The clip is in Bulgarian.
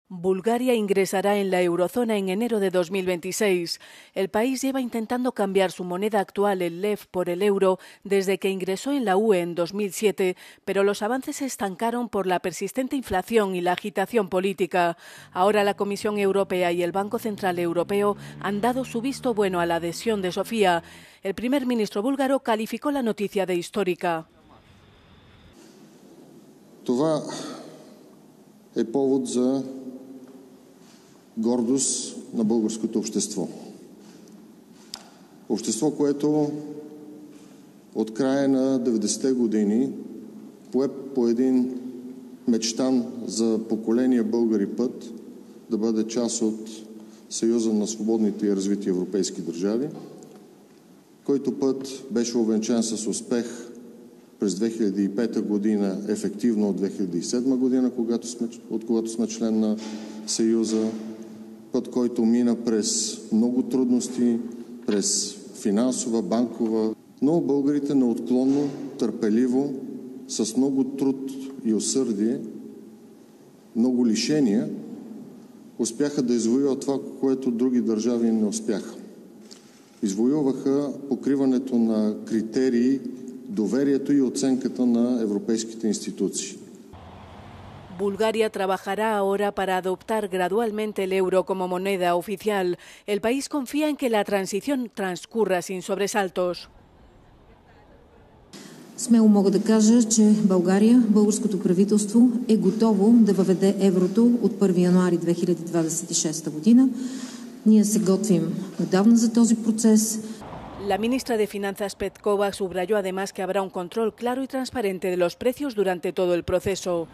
Bulgaria ingresará en la eurozona en enero de 2026. El país lleva intentando cambiar su moneda actual, el lev, por el euro desde que ingresó en la UE en 2007, pero los avances se estancaron por la persistente inflación y la agitación política. Ahora la Comisión Europea y el Banco Central Europeo han dado su visto bueno a la adhesión de Sofía. El primer ministro búlgaro calificó la noticia de histórica. Това е повод за гордост на българското общество. Общество, което от края на 90-те години пое по един мечтан за поколения българи път да бъде част от Съюза на свободните и развити европейски държави, който път беше увенчан с успех през 2005 година, ефективно от 2007 година, от когато сме член на Съюза, път, който мина през много трудности, през финансова, банкова, но българите неотклонно, търпеливо, с много труд и усърдие, много лишения, успяха да извоюват това, което други държави не успяха. Извоюваха покриването на критерии, доверието и оценката на европейските институции. Bulgaria trabajará ahora para adoptar gradualmente el euro como moneda oficial. El país confía en que la transición transcurra sin sobresaltos. Смело мога да кажа, че България, българското правителство е готово да въведе еврото от 1 януари 2026 година. Ние се готвим отдавна за този процес. La ministra de Finanzas Petkova subrayó además que habrá un control claro y transparente de los precios durante todo el proceso.